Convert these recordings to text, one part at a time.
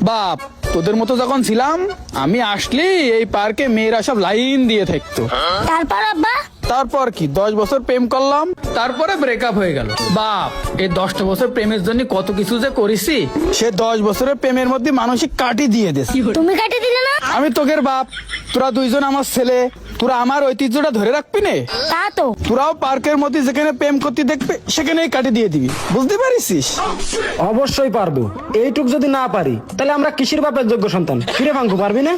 বাপ তোদের মতো যখন ছিলাম আমি আসলি এই পার্কে মেয়েরা সব লাইন দিয়ে থাকতো। তারপর আব্বা? তারপর কি 10 বছর প্রেম করলাম, তারপরে ব্রেকআপ হয়ে গেল। বাপ এই 10টা বছর প্রেমের জন্য কত কিছু যে করেছি, সে 10 বছরের প্রেমের মধ্যে মানসিক কাটি দিয়ে দিয়েছে। তুমি কাটি দিলে না? আমি তোকের বাপ, তোরা দুইজন আমার ছেলে, তোরা আমার ঐতিহ্যটা ধরে রাখবি না? তা তো। তোরাও পার্কের মধ্যে যেখানে প্রেম করতে দেখবে সেখানেই কাটি দিয়ে দিবি, বুঝতে পারিস? অবশ্যই পারবো। এইটুক যদি না পারি তাহলে আমরা কিসের বাপের যোগ্য সন্তান? ফিরে ভাঙবো পারবি না?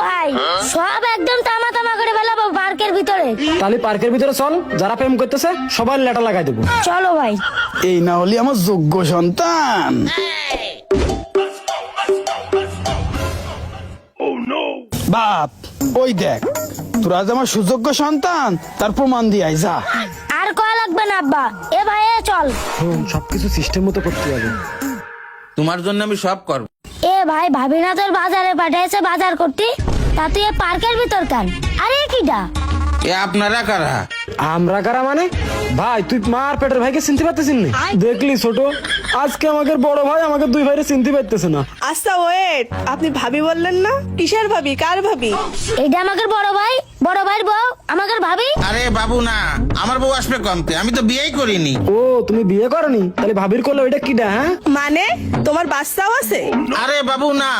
ভাই সব একদম তামা তামা করে ফেলাবো পার্কের ভিতরে। তাহলে পার্কের ভিতরে চল, যারা প্রেম করতেছে সবাই লেটা লাগাই দেবো। চলো ভাই। এই না হলে আমার যোগ্য সন্তান। বাপ ওই দেখ, তোরা যে আমার সুযোগ্য সন্তান তার প্রমাণ দিয়ে আয়, যা। আর কয়া লাগবে না আব্বা, এ ভাই এ চল। সবকিছু সিস্টেম মতো করতে হবে। তোমার জন্য আমি সব করব। এ ভাই ভাবি না তোর বাজারে পাঠাইছে বাজার করতে, তা তুই এ পার্কের ভিতর কান? আরে কিডা? এ আপনারা কারা? আমরা কারা মানে? ভাই তুই মার পেটের ভাইকে চিনতে পারতেছিস না? দেখলি ছোট, আজকে আমাদের বড় ভাই আমাকে দুই ভাইরে চিনতে পারতেছে না। আচ্ছা ওয়েট, আপনি ভাবি বললেন না? কিসের ভাবি, কার ভাবি? এইটা আমাদের বড় ভাই, বড় ভাইয়ের বউ আমাদের ভাবি। আরে বাবু না, আমার বউ আসবে কমতে, আমি তো বিয়েই করিনি। ও তুমি বিয়ে করনি? তাহলে ভাবির করলে ওইটা কিডা? হ্যাঁ মানে তোমার বাচ্চাও আছে? আরে বাবু না,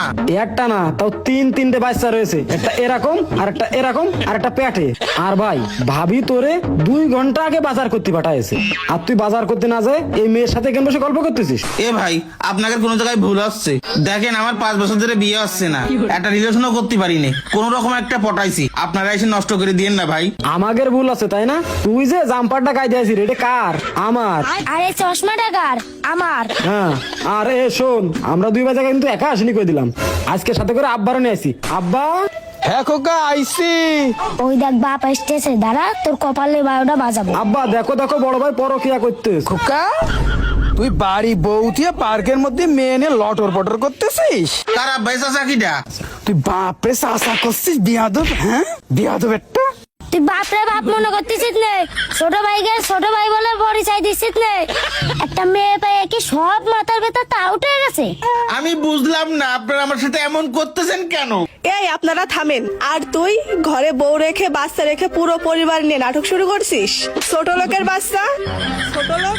একটা না তাও তিনটে বাচ্চা রয়েছে, একটা এরকম আর একটা এরকম আর একটা পেটে। আর ভাই ভাবি তোরে 2 ঘন্টা আগে বাজার করতে পাঠাইছে, আর তুই বাজার করতে না যায় এই মেয়ের সাথে কেন বসে গল্প করতেছিস? এ ভাই আপনাদের কোনো জায়গায় ভুল হচ্ছে। দেখেন আমার 5 বছর ধরে বিয়ে হচ্ছে না, একটা রিলেশনও করতে পারিনি, কোন রকম একটা পটাইছি, আপনারা এসে নষ্ট করে দিয়েন না ভাই। আমাদের ভুল আছে তাই না? তুই যে জাম্পারটা গায়ে দিয়েছিস এটা কার? আমার। আরে চশমাটা কার? আমার। হ্যাঁ আর এ শোন, আমরা 2 বাজার কিন্তু একা আসিনি কই দিলাম, আজকে সাথে করে আব্বারও নিয়ে আসি। আব্বা। হ্যাঁ খোকা আইসি। ওই দেখ বাপ আসতেছে, দাঁড়া তোর কপালে বারোটা বাজাবো। আব্বা দেখো দেখো বড় ভাই পরকিয়া করতেছ। খোকা তুই বাড়ি বউ দিয়ে পার্কের মধ্যে মেয়ে নিয়ে লটর পটর করতেছিস? তারা বেসা চাকিটা তুই বাপরে চাষা করছিস, বিয়াদব। হ্যাঁ বিয়াদব একটা। তুই বাপরে বাপ মনে করতেছিস নে? ছোট ভাইকে ছোট ভাই বলে পরিচয় দিচ্ছিস নে? একটা মেয়ে পেয়ে কি সব মাথার ভেতর তা উঠে গেছে? আমি বুঝলাম না আপনারা আমার সাথে এমন করতেছেন কেন? এই আপনারা থামেন। আর তুই ঘরে বউ রেখে বাচ্চা রেখে পুরো পরিবার নিয়ে নাটক শুরু করছিস? ছোট লোকের বাচ্চা, ছোট লোক।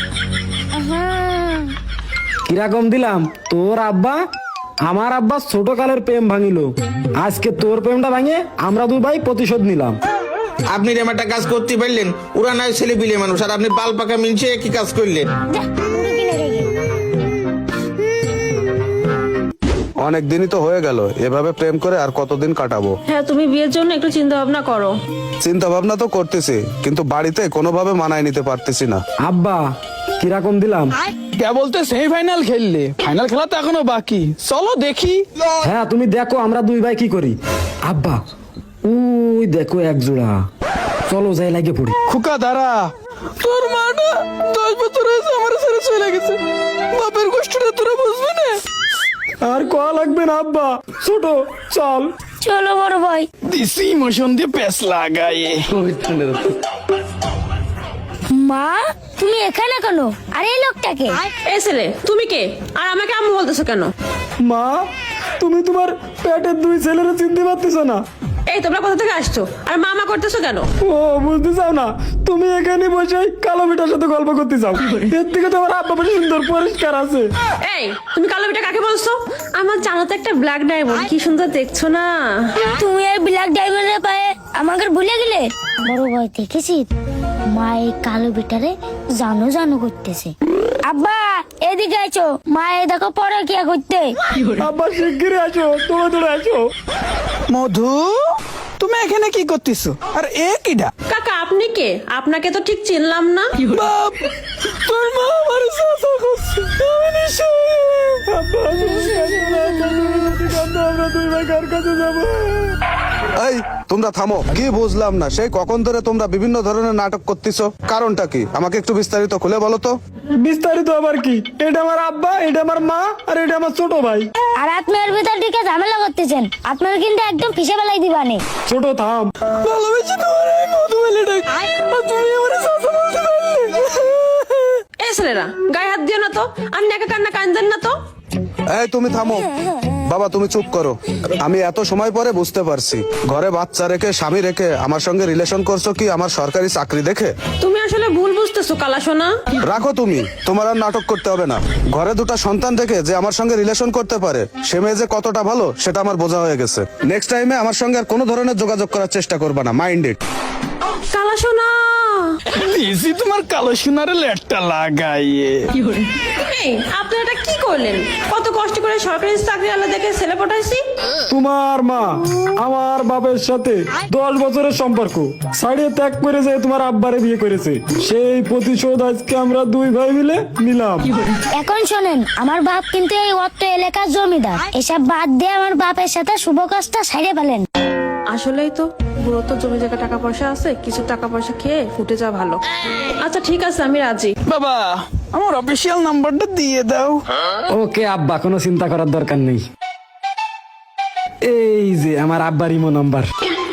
কিরকম দিলাম তোর আব্বা? আমার আব্বা ছোট কালের প্রেম ভাঙিল, আজকে তোর প্রেমটা ভাঙে আমরা 2 ভাই প্রতিশোধ নিলাম। আপনি এরকম একটা কাজ করতে পারলেন? ওরা নাই ছেলে বিলে মানুষ, আর আপনি বাল পাকা মিনছে কি কাজ করলেন? অনেক দিনই তো হয়ে গেল, এভাবে প্রেম করে আর কতদিন কাটাবো? হ্যাঁ তুমি বিয়ের জন্য একটু চিন্তা ভাবনা করো। চিন্তা ভাবনা তো করতেছি, কিন্তু বাড়িতে কোনোভাবে মানায় নিতে পারতেছি না। আব্বা কিরকম দিলাম? কে বলতে সেমিফাইনাল খেললে, ফাইনাল খেলা তো এখনো বাকি, চলো দেখি। হ্যাঁ তুমি দেখো আমরা 2 ভাই কি করি। আব্বা ওই দেখো এক জোড়া, চলো যাই লাগে পড়ি। খুকা দাঁড়া, তোর মা না 10 বছর হয়েছে আমার ছেড়ে চলে গেছে, বাপের কষ্টটা তোরা বুঝবি না। আর কোয়া লাগবে না আব্বা, ছোট চল। চলো বড় ভাই। দিসি মোশন দিয়ে পেস লাগায়ে। মা তুমি এখানে কেন? আরে এই লোকটাকে? এই ছেলে তুমি কে? আর আমাকে আম্মু বলতেছো কেন? মা তুমি তোমার পেটের 2 ছেলেরা চিনতে পারতেছ না? এই তোমরা কোথা থেকে আসছো? আর মামা করতেছো কেন? ও বুঝতে চাও না? তুমি এখানে বসে কালো বেটার সাথে গল্প করতে চাও? এর থেকে তোমার আব্বা বেশি সুন্দর পরিষ্কার আছে। এই তুমি কালো বিটা কাকে বলছো? আমার জানো তো একটা ব্ল্যাক ডায়মন্ড, কি সুন্দর দেখছো না? তুমি এই ব্ল্যাক ডায়মন্ডের পায়ে আমাকে ভুলে গেলে? বড় ভাই দেখেছিস মা এই কালো বেটারে জানো জানো করতেছে। আব্বা এদিকে আছো, মা এই দেখো পরে কি করতে। আব্বা শিগগিরই আসো, তোমরা দৌড়ে আসো। মধু তুমি এখানে কি করতেছো? আর এ কিডা? কাকা আপনি কে? আপনাকে তো ঠিক চিনলাম না। বাপ তোর মা আমার চাচা করছে, আমি নিশ্চয়ই। আব্বা আমরা 2 ভাই কার কাছে যাবো? এই তোমরা থামো, কি বুঝলাম না, সেই কখন ধরে তোমরা বিভিন্ন ধরনের নাটক করতেছো, কারণটা কি আমাকে একটু বিস্তারিত খুলে বলো তো। বিস্তারিত আবার কি? এটা আমার আব্বা, এটা আমার মা, আর এটা আমার ছোট ভাই। আর আপনার ভিতর দিকে ঝামেলা করতেছেন, আপনার কিন্তু একদম পিছে বেলায় দিবানে। ছোট থাম। ভালোবেসে তোমার এই মধু বলে ডাক, আর তুমি আমার চাচা বলতে পারলে? এই ছেলেরা গায়ে হাত দিও না তো, আর নাকা কান্না কান্দেন না তো। এই তুমি থামো, বাবা তুমি চুপ করো। আমি এত সময় পরে বুঝতে পারছি ঘরে বাচ্চা রেখে স্বামী রেখে আমার সঙ্গে রিলেশন করছো কি আমার সরকারি চাকরি দেখে। তুমি আসলে ভুল বুঝতেছো কালা সোনা। রাখো তুমি, তোমার আর নাটক করতে হবে না। ঘরে দুটো সন্তান দেখে যে আমার সঙ্গে রিলেশন করতে পারে সে মেয়ে যে কতটা ভালো সেটা আমার বোঝা হয়ে গেছে। নেক্সট টাইমে আমার সঙ্গে আর কোনো ধরনের যোগাযোগ করার চেষ্টা করবে না, মাইন্ড ইট। কালা সোনা দিছি তোমার কালো সোনারে লেটটা লাগাইয়ে। এই আপনি এটা কি করলেন? কত কষ্ট করে সরকারি চাকরি আলা দেখে ছেলে পটাইছি। তোমার মা আমার বাপের সাথে 10 বছরের সম্পর্ক ছাড়িয়ে ত্যাগ করে যায় তোমার আব্বারে বিয়ে করেছে। সেই প্রতিশোধ আজকে আমরা দুই ভাই মিলে নিলাম। এখন শোনেন, আমার বাপ কিন্তু এই অত এলাকার জমিদার। এসব বাদ দিয়ে আমার বাপের সাথে শুভ কাজটা সাইরে ফেলেন। আসলেই তো বুড়ো তো জমি জায়গা টাকা পয়সা আছে, কিছু টাকা পয়সা খেয়ে ফুটে যাওয়া ভালো। আচ্ছা ঠিক আছে, আমি রাজি। বাবা আমার অফিসিয়াল নাম্বারটা দিয়ে দাও। ওকে আব্বা, কোনো চিন্তা করার দরকার নেই। এই যে আমার আব্বার ইমো নাম্বার।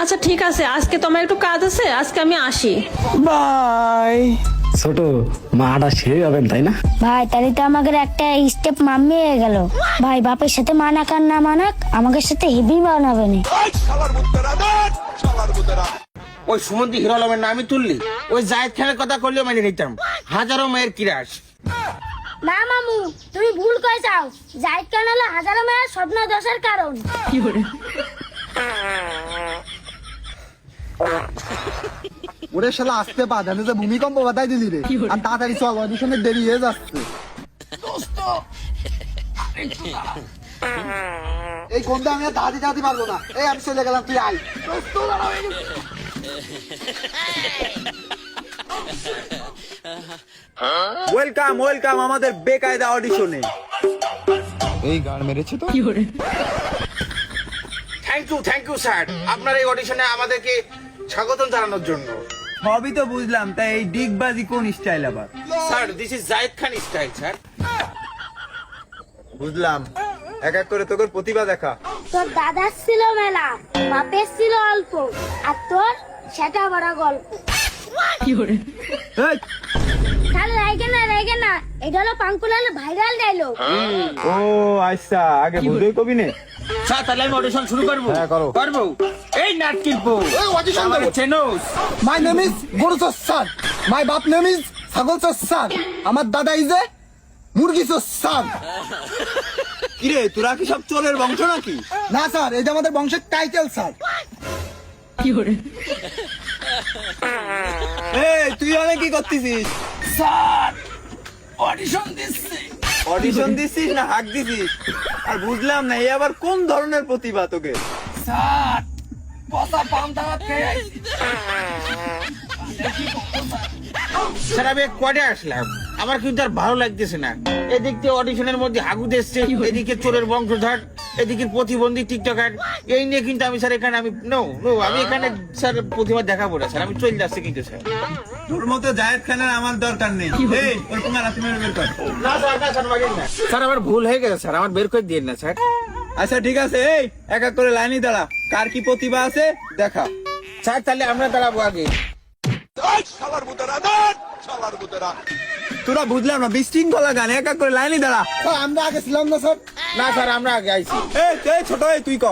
আচ্ছা ঠিক আছে, আজকে তো আমার একটু কাজ আছে, আজকে আমি আসি। বাই। ছোট মাটা সে হবেন তাই না? ভাই তাহলে তো আমাদের একটা স্টেপ মাম্মি হয়ে গেল। ভাই বাপের সাথে মানাক আর না মানাক আমাদের সাথে হেভি বানাবে না। ওই সুমন্তি হিরো আলমের নামই তুললি, ওই জায়েদ খানের কথা করলেও মেনে নিতাম। হাজারো মেয়ের কিরাস। না মামু, তুমি ভুল করে যাও। জাহিদ খান হলো হাজারো মেয়ের স্বপ্ন দোষের কারণ। ওরে শালা আসতে পা জানে যে ভূমিকম্প বাতাই দিলি রে। আর তাড়াতাড়ি চল, অডিশনে দেরি হয়ে যাচ্ছে। এই কোনটা আমি আর দাদি পারবো না। এই আমি চলে গেলাম, তুই আয়। ওয়েলকাম ওয়েলকাম আমাদের বেকায়দা অডিশনে। থ্যাংক ইউ স্যার, আপনার এই অডিশনে আমাদেরকে স্বাগত জানানোর জন্য। সবই তো বুঝলাম, তাই এই ডিগবাজি কোন স্টাইল আবার? Sir this is Zayed Khan style sir. বুঝলাম, এক এক করে তোর প্রতিভা দেখা। তোর দাদার ছিল মেলা, বাপের ছিল অল্প, আর তোর সেটা বড় গল্প। এই, তাহলে রেগে না, এটা হলো পাঙ্কুলাল ভাইরাল ডায়লগ। ও আচ্ছা, আগে বুঝেই কবি নে। স্যার তাহলে আমি অডিশন শুরু করবো? হ্যাঁ, করো। করবো। এই নাটকিল পো অডিশন আমার দেবো। চেনোস। মাই নেম ইজ গরু স্যার, মাই বাপ নেম ইজ ছাগল স্যার, আমার দাদা ইজ এ মুরগি স্যার। কিরে তোরা কি সব চোরের বংশ নাকি? না স্যার, এটা আমাদের বংশের টাইটেল স্যার। এই তুই অনেক কি করতেছিস? স্যার অডিশন দিচ্ছি। অডিশন দিছিস না হাক দিছিস? আর বুঝলাম না, এই আবার কোন ধরনের প্রতিভা তোকে? স্যার পচা পাম দাওয়া খেয়ে আইছি। স্যার আমি কোয়ার্টে আসলাম, আমার কিন্তু আর ভালো লাগতেছে না। এদিক থেকে অডিশনের মধ্যে হাগু দিচ্ছে, এদিকে চোরের বংশধর, এদিকে প্রতিবন্ধী টিকটকার। এই নিয়ে কিন্তু আমি স্যার এখানে আমি আমি এখানে স্যার প্রতিভা দেখাবো না স্যার, আমি চলে যাচ্ছি কিন্তু স্যার। তোর মতো জায়েদ খানের আমার দরকার নেই। এই ওর কোন রাতে মেরে বের কর। না স্যার, না স্যার, মারেন না স্যার, আমার ভুল হয়ে গেছে স্যার, আমার বের করে দিয়ে না স্যার। আচ্ছা ঠিক আছে, এই এক এক করে লাইনই দাঁড়া, কার কি প্রতিভা আছে দেখা। স্যার তাহলে আমরা দাঁড়াবো আগে। তোরা বুঝলাম না, বিশৃঙ্খলা গান, এক এক করে লাইনই দাঁড়া। আমরা আগে ছিলাম না স্যার। না স্যার আমরা আগে আইছি। এই ছোট, এই তুই ক।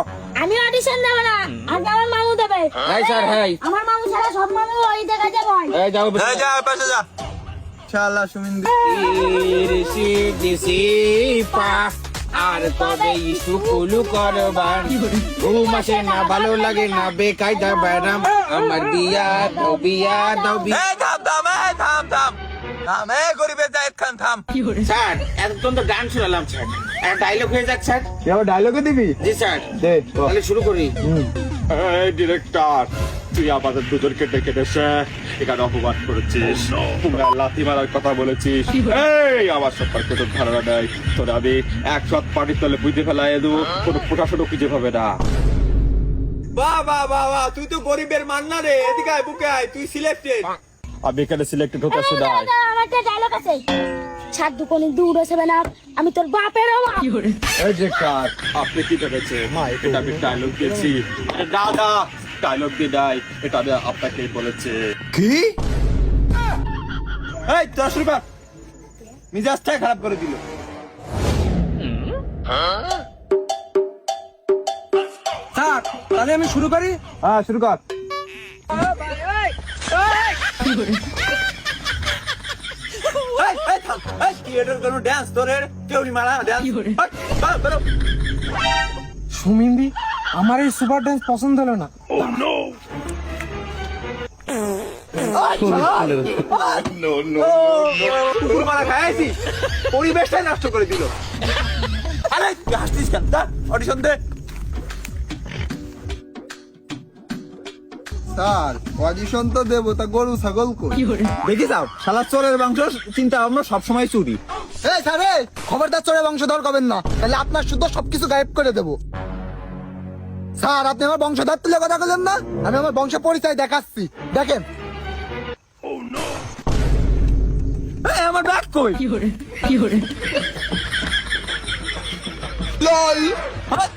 আমি অডিশন দেব না, আর আমার মামু দেবে। Hi sir, hi. আমার মামু ছাড়া সব মামু ওই দেখা যাবে। এই যাও এই যা পাশে যা। শালা সুমিন্দ। আর তবে স্কুলু করবার ঘুম আসে না, ভালো লাগে না, বেকায়দা ব্যারাম আমার বিয়া দাও, বিয়া দাও, এই থাম থাম, এই থাম থাম থাম, এই গরিবের জায়েদ খান থাম। স্যার এতক্ষণ তো গান শুনলাম স্যার, একটা ডায়লগ হয়ে যাক স্যার। তুই আবার ডায়লগে দিবি? জি স্যার, দে তাহলে শুরু করি। এই ডিরেক্টর, তুই আমাদের দুজনকে ডেকে এসে এখানে অপমান করেছিস, তোমরা লাথি মারার কথা বলেছিস। এই আমার সম্পর্কে তোর ধারণা নেই, তোর আমি 100 পানির তলে বুঝতে ফেলাই দেবো, কোনো প্রশাসনও খুঁজে পাবে না। বাহ বাহ বাহ বাহ, তুই তো গরিবের মান্না রে। এদিকে আয়, বুকে আয়, তুই সিলেক্টেড। আমি এখানে সিলেক্টেড হতে আসি না। আমার একটা ডায়লগ আছে, ছাদ দুকোনি দূর আসবে না, আমি তোর বাপের বাপ। এই ডিরেক্টর, আপনি কি ভেবেছেন এটা আমি ডায়লগ দিয়েছি? দাদা ডায়লগ দিয়ে নাই, এটা আমি আপনাকেই বলেছি। কি? এই 10 রুপয়া মিজাজটাই খারাপ করে দিল। তাহলে আমি শুরু করি। হ্যাঁ শুরু কর। সুমিন্দি, আমার এই সুপার ডান্স পছন্দ হলো না। কুকুর মারা খাইছি, পরিবেশটাই নষ্ট করে দিল। আরে তুই হাসতিস কেন? অডিশন দে। স্যার অডিশন তো দেবো, তা গরু ছাগল কই? দেখি যাও, শালা চোরের বংশ চিন্তা ভাবনা সবসময় চুরি। এই স্যার, এই খবরদার চোরে বংশধর করবেন না, তাহলে আপনার শুদ্ধ সবকিছু গায়েব করে দেবো। স্যার আপনি আমার বংশধর তুলে কথা বললেন না, আমি আমার বংশ পরিচয় দেখাচ্ছি, দেখেন। আমার ব্যাগ কই? লল হাত!